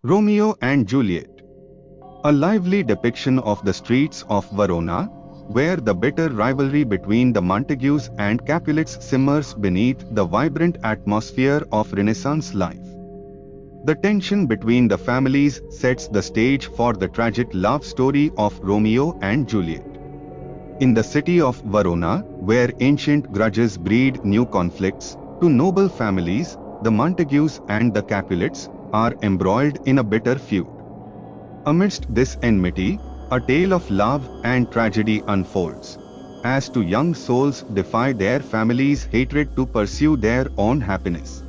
Romeo and Juliet. A lively depiction of the streets of Verona, where the bitter rivalry between the Montagues and Capulets simmers beneath the vibrant atmosphere of Renaissance life. The tension between the families sets the stage for the tragic love story of Romeo and Juliet. In the city of Verona, where ancient grudges breed new conflicts, two noble families, the Montagues and the Capulets, are embroiled in a bitter feud. Amidst this enmity, a tale of love and tragedy unfolds, as two young souls defy their families' hatred to pursue their own happiness.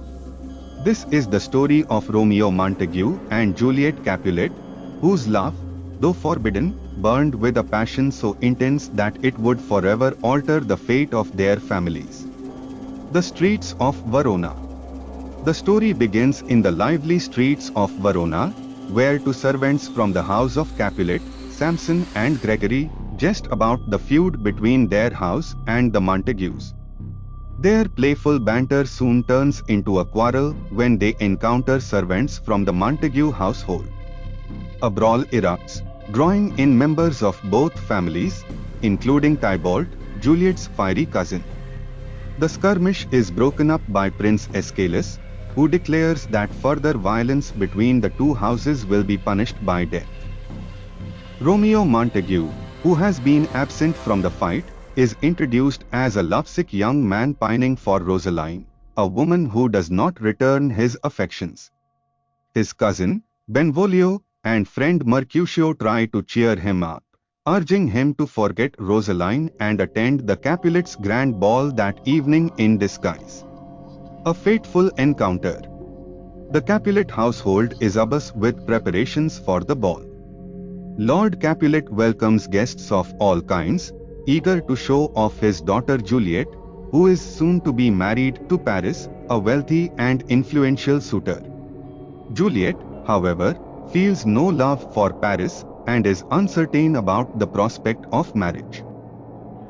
This is the story of Romeo Montague and Juliet Capulet, whose love, though forbidden, burned with a passion so intense that it would forever alter the fate of their families. The Streets of Verona. The story begins in the lively streets of Verona, where two servants from the house of Capulet, Sampson and Gregory, jest about the feud between their house and the Montagues. Their playful banter soon turns into a quarrel when they encounter servants from the Montague household. A brawl erupts, drawing in members of both families, including Tybalt, Juliet's fiery cousin. The skirmish is broken up by Prince Escalus, who declares that further violence between the two houses will be punished by death. Romeo Montague, who has been absent from the fight, is introduced as a lovesick young man pining for Rosaline, a woman who does not return his affections. His cousin, Benvolio, and friend Mercutio try to cheer him up, urging him to forget Rosaline and attend the Capulets' grand ball that evening in disguise. A fateful encounter. The Capulet household is abuzz with preparations for the ball. Lord Capulet welcomes guests of all kinds, eager to show off his daughter Juliet, who is soon to be married to Paris, a wealthy and influential suitor. Juliet, however, feels no love for Paris and is uncertain about the prospect of marriage.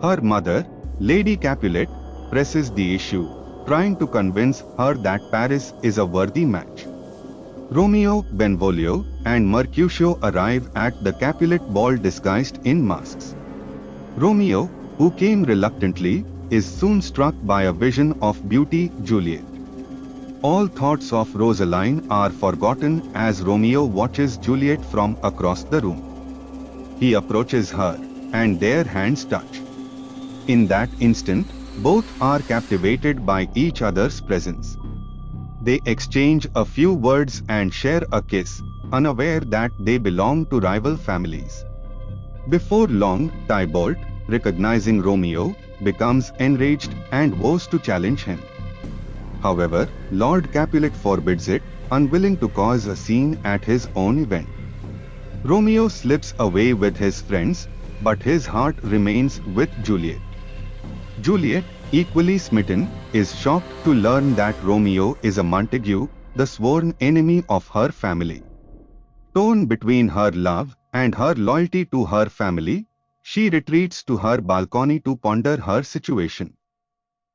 Her mother, Lady Capulet, presses the issue, trying to convince her that Paris is a worthy match. Romeo, Benvolio, and Mercutio arrive at the Capulet ball disguised in masks. Romeo, who came reluctantly, is soon struck by a vision of beauty Juliet. All thoughts of Rosaline are forgotten as Romeo watches Juliet from across the room. He approaches her, and their hands touch. In that instant, both are captivated by each other's presence. They exchange a few words and share a kiss, unaware that they belong to rival families. Before long, Tybalt, recognizing Romeo, becomes enraged and vows to challenge him. However, Lord Capulet forbids it, unwilling to cause a scene at his own event. Romeo slips away with his friends, but his heart remains with Juliet. Juliet, equally smitten, is shocked to learn that Romeo is a Montague, the sworn enemy of her family. Torn between her love and her loyalty to her family, she retreats to her balcony to ponder her situation.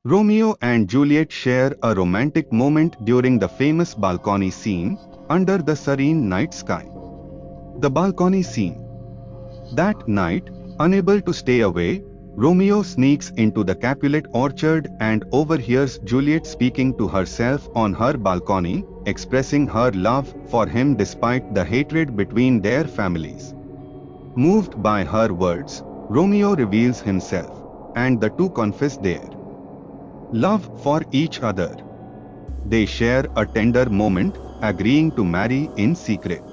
Romeo and Juliet share a romantic moment during the famous balcony scene, under the serene night sky. The balcony scene. That night, unable to stay away, Romeo sneaks into the Capulet orchard and overhears Juliet speaking to herself on her balcony, expressing her love for him despite the hatred between their families. Moved by her words, Romeo reveals himself, and the two confess their love for each other. They share a tender moment, agreeing to marry in secret.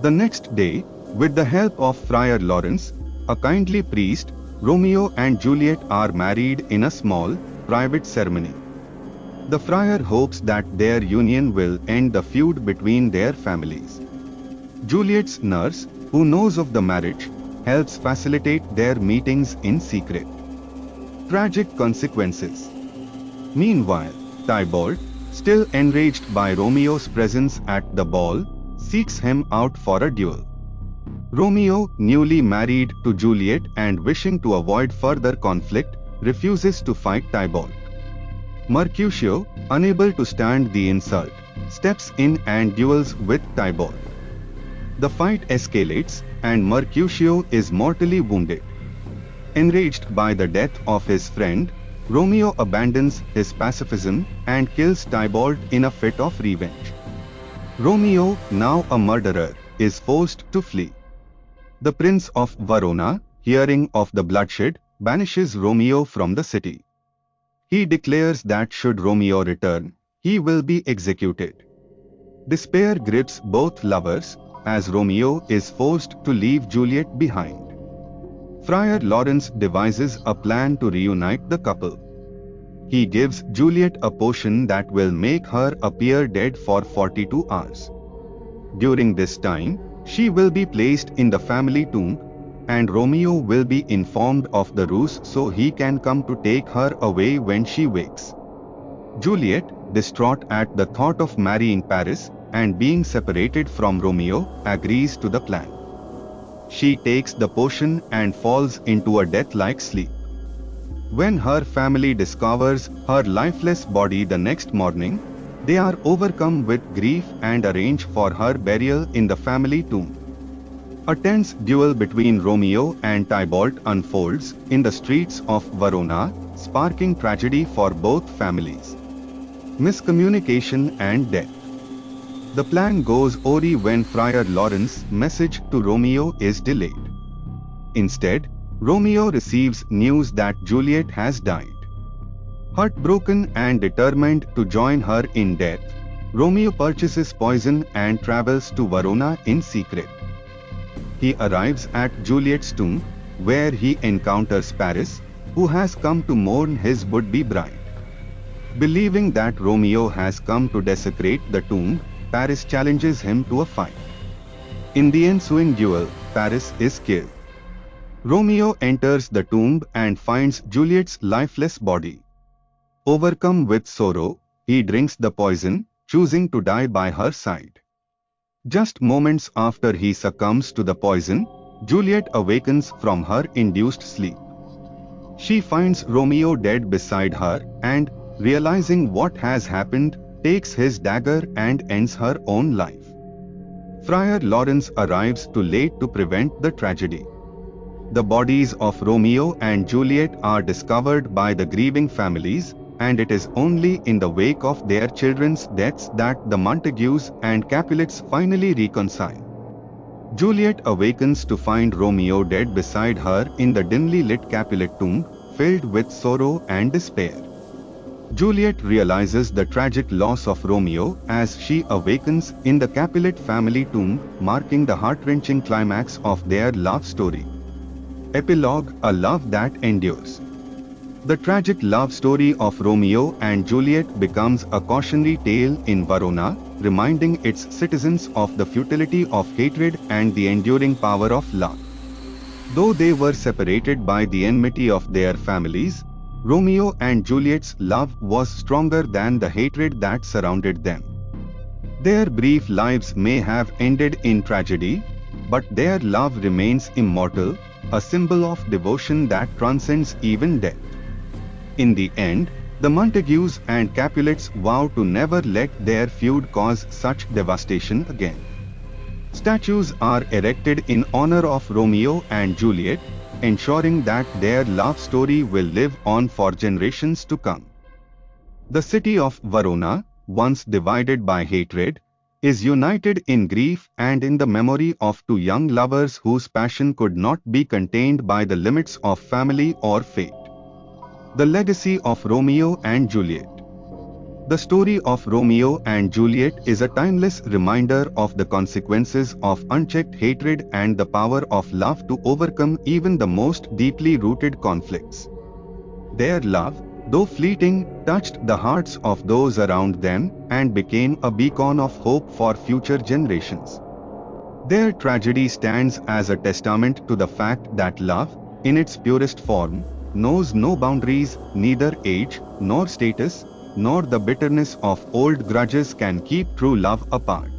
The next day, with the help of Friar Lawrence, a kindly priest, Romeo and Juliet are married in a small, private ceremony. The friar hopes that their union will end the feud between their families. Juliet's nurse, who knows of the marriage, helps facilitate their meetings in secret. Tragic consequences. Meanwhile, Tybalt, still enraged by Romeo's presence at the ball, seeks him out for a duel. Romeo, newly married to Juliet and wishing to avoid further conflict, refuses to fight Tybalt. Mercutio, unable to stand the insult, steps in and duels with Tybalt. The fight escalates, and Mercutio is mortally wounded. Enraged by the death of his friend, Romeo abandons his pacifism and kills Tybalt in a fit of revenge. Romeo, now a murderer, is forced to flee. The Prince of Verona, hearing of the bloodshed, banishes Romeo from the city. He declares that should Romeo return, he will be executed. Despair grips both lovers, as Romeo is forced to leave Juliet behind. Friar Lawrence devises a plan to reunite the couple. He gives Juliet a potion that will make her appear dead for 42 hours. During this time, she will be placed in the family tomb, and Romeo will be informed of the ruse so he can come to take her away when she wakes. Juliet, distraught at the thought of marrying Paris and being separated from Romeo, agrees to the plan. She takes the potion and falls into a death-like sleep. When her family discovers her lifeless body the next morning, they are overcome with grief and arrange for her burial in the family tomb. A tense duel between Romeo and Tybalt unfolds in the streets of Verona, sparking tragedy for both families. Miscommunication and death. The plan goes awry when Friar Lawrence's message to Romeo is delayed. Instead, Romeo receives news that Juliet has died. Heartbroken and determined to join her in death, Romeo purchases poison and travels to Verona in secret. He arrives at Juliet's tomb, where he encounters Paris, who has come to mourn his would-be bride. Believing that Romeo has come to desecrate the tomb, Paris challenges him to a fight. In the ensuing duel, Paris is killed. Romeo enters the tomb and finds Juliet's lifeless body. Overcome with sorrow, he drinks the poison, choosing to die by her side. Just moments after he succumbs to the poison, Juliet awakens from her induced sleep. She finds Romeo dead beside her and, realizing what has happened, takes his dagger and ends her own life. Friar Lawrence arrives too late to prevent the tragedy. The bodies of Romeo and Juliet are discovered by the grieving families, and it is only in the wake of their children's deaths that the Montagues and Capulets finally reconcile. Juliet awakens to find Romeo dead beside her in the dimly lit Capulet tomb, filled with sorrow and despair. Juliet realizes the tragic loss of Romeo as she awakens in the Capulet family tomb, marking the heart-wrenching climax of their love story. Epilogue: A love that endures. The tragic love story of Romeo and Juliet becomes a cautionary tale in Verona, reminding its citizens of the futility of hatred and the enduring power of love. Though they were separated by the enmity of their families, Romeo and Juliet's love was stronger than the hatred that surrounded them. Their brief lives may have ended in tragedy, but their love remains immortal, a symbol of devotion that transcends even death. In the end, the Montagues and Capulets vow to never let their feud cause such devastation again. Statues are erected in honor of Romeo and Juliet, ensuring that their love story will live on for generations to come. The city of Verona, once divided by hatred, is united in grief and in the memory of two young lovers whose passion could not be contained by the limits of family or fate. The legacy of Romeo and Juliet. The story of Romeo and Juliet is a timeless reminder of the consequences of unchecked hatred and the power of love to overcome even the most deeply rooted conflicts. Their love, though fleeting, touched the hearts of those around them and became a beacon of hope for future generations. Their tragedy stands as a testament to the fact that love, in its purest form, knows no boundaries, neither age, nor status, nor the bitterness of old grudges can keep true love apart.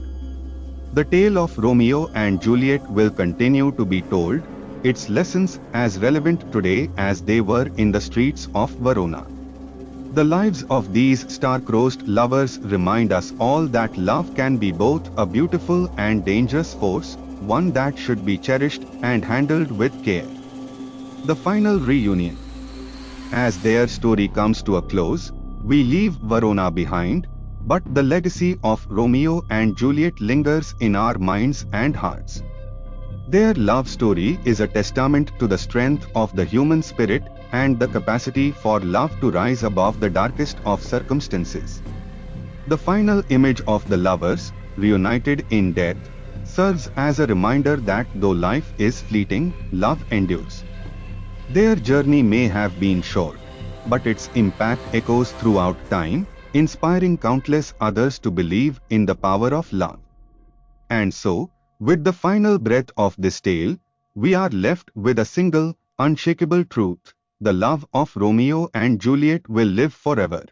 The tale of Romeo and Juliet will continue to be told, its lessons as relevant today as they were in the streets of Verona. The lives of these star-crossed lovers remind us all that love can be both a beautiful and dangerous force, one that should be cherished and handled with care. The final reunion. As their story comes to a close, we leave Verona behind, but the legacy of Romeo and Juliet lingers in our minds and hearts. Their love story is a testament to the strength of the human spirit and the capacity for love to rise above the darkest of circumstances. The final image of the lovers, reunited in death, serves as a reminder that though life is fleeting, love endures. Their journey may have been short, but its impact echoes throughout time, inspiring countless others to believe in the power of love. And so, with the final breath of this tale, we are left with a single, unshakable truth: the love of Romeo and Juliet will live forever.